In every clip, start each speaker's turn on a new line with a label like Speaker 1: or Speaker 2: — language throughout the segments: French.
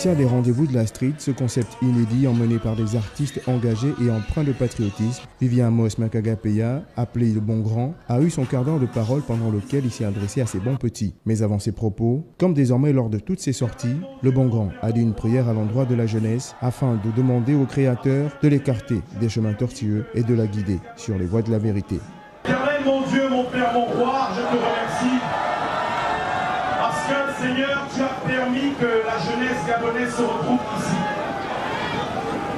Speaker 1: initial des rendez-vous de la street, ce concept inédit emmené par des artistes engagés et empreints de patriotisme, Vivien Amos Makagapeya, appelé le bon grand, a eu son quart d'heure de parole pendant lequel il s'est adressé à ses bons petits. Mais avant ses propos, comme désormais lors de toutes ses sorties, le bon grand a dit une prière à l'endroit de la jeunesse afin de demander au Créateur de l'écarter des chemins tortueux et de la guider sur les voies de la vérité.
Speaker 2: Éternel, mon Dieu, mon Père, mon Roi, je te remercie. Parce que, Seigneur, tu as permis que la jeunesse gabonaise se retrouve ici.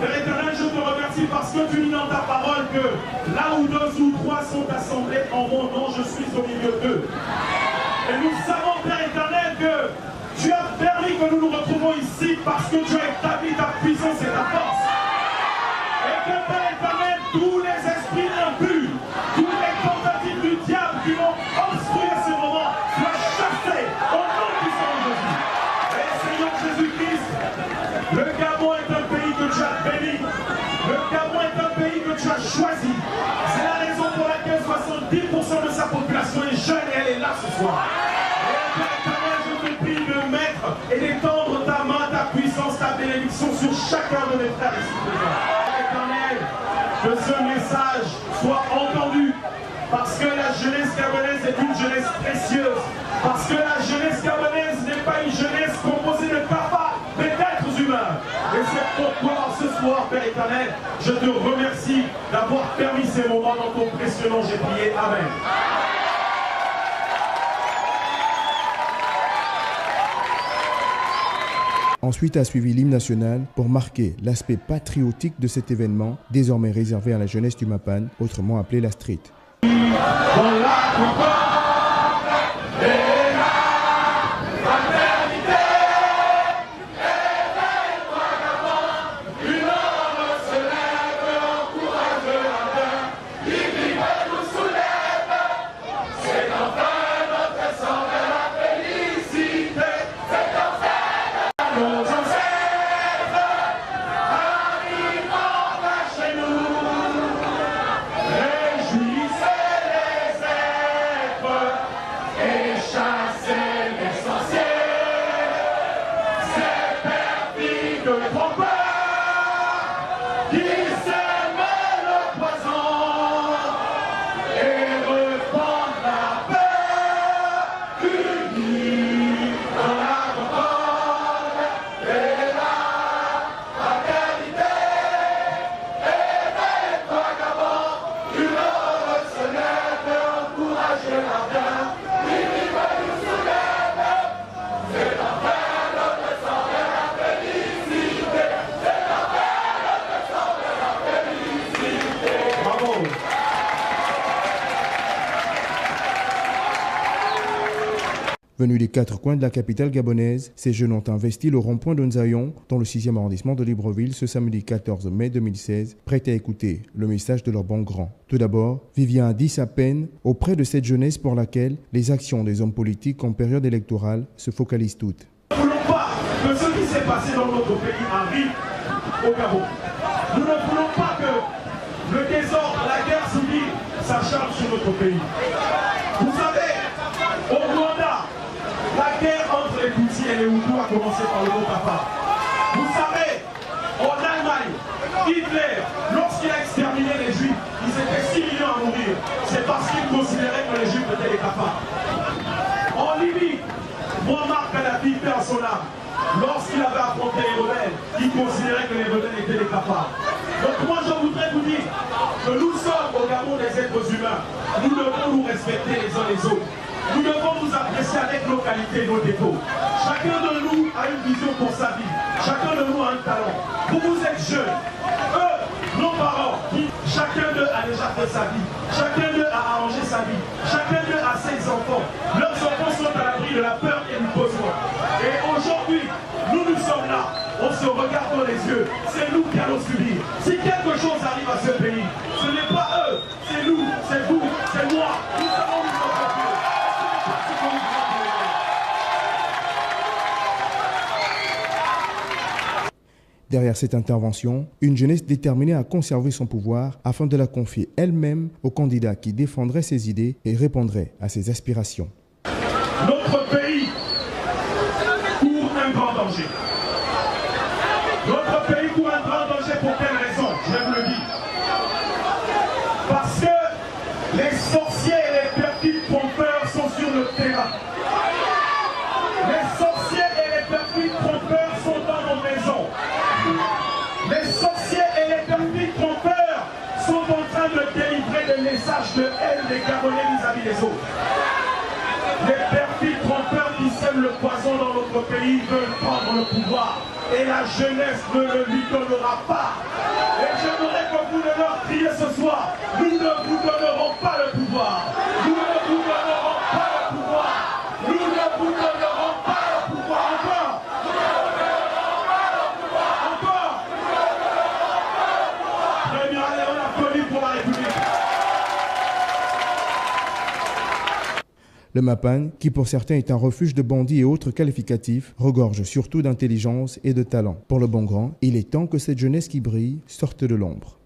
Speaker 2: Père éternel, je te remercie parce que tu dis dans ta parole que là où 2 ou 3 sont assemblés en mon nom, je suis au milieu d'eux. Et nous savons, Père éternel, que tu as permis que nous nous retrouvons ici parce que tu as établi ta puissance et ta force. Et que, Père éternel, tous les esprits impurs, toutes les tentatives du diable qui vont obstruer ce moment soient chassés au nom puissant de Jésus. Et Seigneur Jésus-Christ, le Gabon est un pays que tu as béni. Le Gabon est un pays que tu as choisi. C'est la raison pour laquelle 70% de sa population est jeune et elle est là ce soir. Et Père éternel, je te prie de mettre et d'étendre ta main, ta puissance, ta bénédiction sur chacun de mes frères ici présents. Père éternel, que ce message soit entendu, parce que la jeunesse gabonaise est une jeunesse précieuse, parce que la jeunesse gabonaise n'est pas une jeunesse composée de capables, mais d'êtres humains. Et c'est pourquoi ce soir, Père éternel, je te remercie d'avoir permis ces moments dans ton précieux nom. J'ai prié. Amen.
Speaker 1: Ensuite a suivi l'hymne national pour marquer l'aspect patriotique de cet événement, désormais réservé à la jeunesse du Mapan, autrement appelée la street. Venus des 4 coins de la capitale gabonaise, ces jeunes ont investi le rond-point de Nzayon, dans le 6e arrondissement de Libreville, ce samedi 14 mai 2016, prêts à écouter le message de leur bon grand. Tout d'abord, Vivien a dit sa peine auprès de cette jeunesse pour laquelle les actions des hommes politiques en période électorale se focalisent toutes.
Speaker 2: Nous ne voulons pas que ce qui s'est passé dans notre pays arrive au Gabon. Nous ne voulons pas que le désordre, la guerre civile s'acharne sur notre pays. Vous savez, au Rwanda, la guerre entre les Tutsis et les Hutus a commencé par le mot papa. Vous savez, en Allemagne, Hitler, lorsqu'il a exterminé les Juifs, ils étaient 6 millions à mourir. C'est parce qu'il considérait que les Juifs étaient les capables. En Libye, Muammar Kadhafi perd son âme. Lorsqu'il avait affronté les rebelles, il considérait que les rebelles étaient les capables. Donc moi je voudrais vous dire que nous sommes au Gabon des êtres humains. Nous devons nous respecter les uns les autres. Nous devons nous apprécier avec nos qualités et nos défauts. Chacun de nous a une vision pour sa vie. Chacun de nous a un talent. Vous êtes jeunes. Eux, nos parents, chacun d'eux a déjà fait sa vie. Chacun d'eux a arrangé sa vie. Chacun d'eux a ses enfants. Leurs enfants sont à l'abri de la peur et du besoin. Et aujourd'hui, nous sommes là. On se regarde dans les yeux. C'est nous qui allons subir. Si quelque chose arrive à ce pays, ce n'est pas eux. C'est nous, c'est vous, c'est moi. Nous allons nous en sortir.
Speaker 1: Derrière cette intervention, une jeunesse déterminée à conserver son pouvoir afin de la confier elle-même aux candidats qui défendraient ses idées et répondraient à ses aspirations.
Speaker 2: Notre pays court un grand danger. sorciers et les perfides trompeurs sont en train de délivrer des messages de haine des Gabonais vis-à-vis des autres. Les perfides trompeurs qui sèment le poison dans notre pays veulent prendre le pouvoir. Et la jeunesse ne le lui donnera pas. Et j'aimerais que vous ne leur criez ce soir, nous ne vous donnerons pas le pouvoir. Nous ne vous donnerons pas le pouvoir. Nous ne vous donnerons pas le pouvoir. Encore. Encore. Très bien, allez, on applaudit pour la République.
Speaker 1: Le Mapan, qui pour certains est un refuge de bandits et autres qualificatifs, regorge surtout d'intelligence et de talent. Pour le bon grand, il est temps que cette jeunesse qui brille sorte de l'ombre.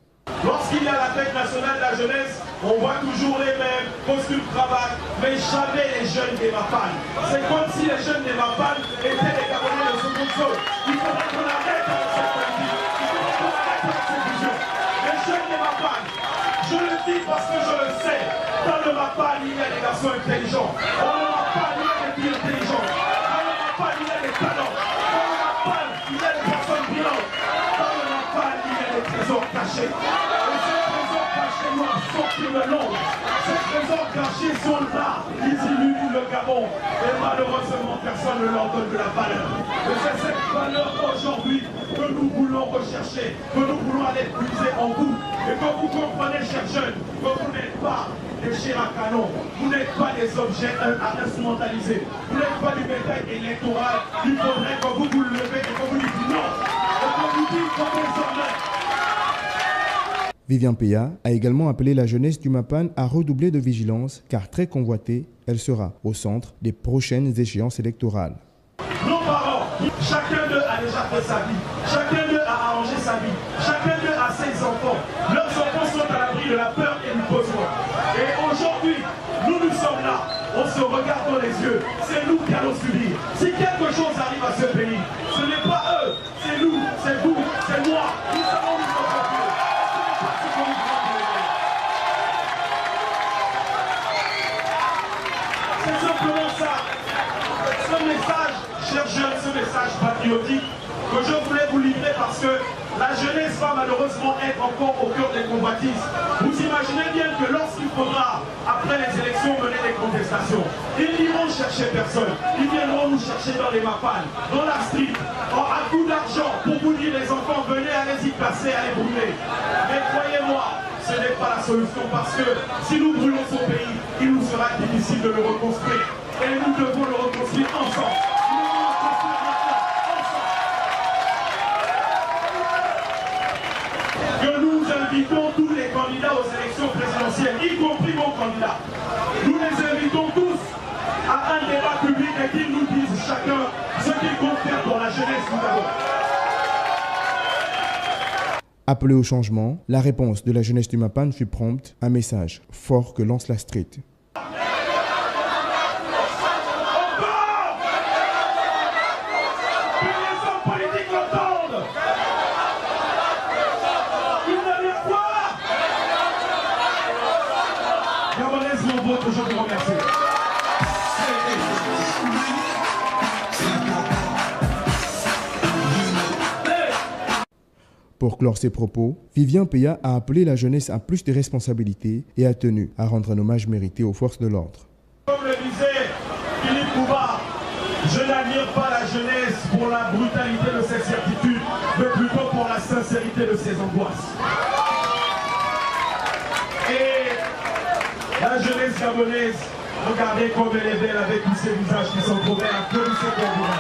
Speaker 2: Lorsqu'il y a la fête nationale de la jeunesse, on voit toujours les mêmes costumes, cravates, mais jamais les jeunes des Mapan. C'est comme si les jeunes des Mapan étaient les Gabonais de seconde zone. Il faudrait qu'on arrête avec cette politique. Il faudrait qu'on arrête avec cette vision. Les jeunes des Mapan, je le dis parce que je le sais, dans le Mapan, il y a des garçons intelligents. Dans le Mapan, il y a des filles intelligentes. Dans le Mapan, il y a des talents. Dans le Mapan, il y a des personnes brillantes. Dans le Mapan, il y a des trésors cachés. Et ces trésors cachés noirs sont criminels. Ces trésors cachés sont là. Ils illuminent le Gabon. Et malheureusement, personne ne leur donne de la valeur. Et c'est cette valeur aujourd'hui que nous voulons rechercher, que nous voulons aller puiser en vous. Et que vous comprenez, chers jeunes, que vous n'êtes pas des chairs à canon, vous n'êtes pas des objets à instrumentaliser, vous n'êtes pas du bétail électoral. Il faudrait que vous vous levez et que vous dites non. Et que vous dites que désormais.
Speaker 1: Vivian Peya a également appelé la jeunesse du Mapan à redoubler de vigilance car très convoitée, elle sera au centre des prochaines échéances électorales.
Speaker 2: Nos parents, chacun d'eux a déjà fait sa vie, chacun d'eux a arrangé sa vie, chacun d'eux a ses enfants. Leurs enfants sont à l'abri de la peur et du besoin. Et aujourd'hui, nous sommes là, on se regarde dans les yeux, c'est nous qui allons subir. Si quelque chose arrive à ce pays, ce n'est pas eux, c'est nous, c'est vous, c'est moi, nous allons nous regarder. C'est simplement ça. Ce message, chers jeunes, ce message patriotique que je voulais vous livrer parce que la jeunesse va malheureusement être encore au cœur des convoitises. Vous imaginez bien que lorsqu'il faudra, après les élections, mener des contestations, ils n'iront chercher personne. Ils viendront nous chercher dans les Mapan, dans la street, à coup d'argent pour vous dire les enfants, venez, allez-y passer, allez brûler. Mais croyez-moi, ce n'est pas la solution parce que si nous brûlons son pays, il nous sera difficile de le reconstruire. Et nous devons le reconstruire ensemble. Nous devons le reconstruire maintenant, ensemble. Que nous invitons tous les candidats aux élections présidentielles, y compris mon candidat. Nous les invitons tous à un débat public et qu'ils nous disent chacun ce qu'ils comptent faire pour la jeunesse du Gabon.
Speaker 1: Appelé au changement, la réponse de la jeunesse du Mapan fut prompte, un message fort que lance la street.
Speaker 2: Je vous remercie.
Speaker 1: Pour clore ses propos, Vivian Peya a appelé la jeunesse à plus de responsabilités et a tenu à rendre un hommage mérité aux forces de l'ordre.
Speaker 2: Comme le disait Philippe Bouvard, je n'admire pas la jeunesse pour la brutalité de ses certitudes, mais plutôt pour la sincérité de ses angoisses. Et la jeunesse gabonaise, regardez comme elle est belle avec tous ces visages qui sont trop verts, applaudissez pour vous.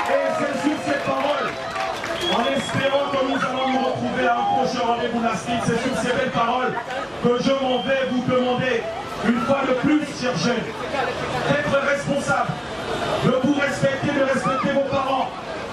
Speaker 2: Et c'est sur ces paroles, en espérant que nous allons nous retrouver à un prochain rendez-vous nastique, c'est sur ces belles paroles que je m'en vais vous demander, une fois de plus, chers jeunes, d'être responsables, de vous respecter, de respecter vos parents,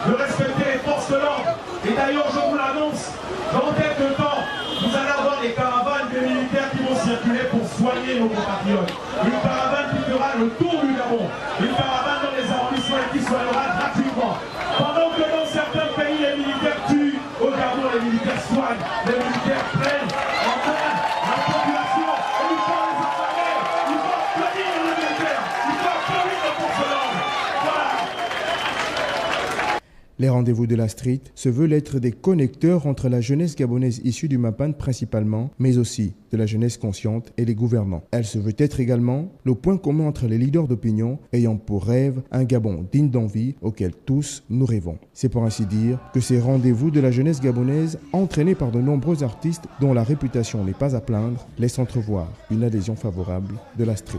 Speaker 2: de respecter les forces de l'ordre. Et d'ailleurs, je vous l'annonce, dans quelques temps, vous allez avoir des caravanes des militaires qui vont circuler pour soigner nos compatriotes. Une caravane qui fera le tour du Gabon. Une caravane dans les arrondissements et qui soignera gratuitement. Pendant que dans certains pays, les militaires tuent, au Gabon, les militaires soignent. Les militaires prennent en main la population. Et il faut les informer. Il faut applaudir les militaires. Il faut applaudir les forces de l'ordre. Voilà.
Speaker 1: Les rendez-vous de la street se veulent être des connecteurs entre la jeunesse gabonaise issue du Mapan principalement, mais aussi de la jeunesse consciente et les gouvernants. Elle se veut être également le point commun entre les leaders d'opinion ayant pour rêve un Gabon digne d'envie auquel tous nous rêvons. C'est pour ainsi dire que ces rendez-vous de la jeunesse gabonaise, entraînés par de nombreux artistes dont la réputation n'est pas à plaindre, laissent entrevoir une adhésion favorable de la street.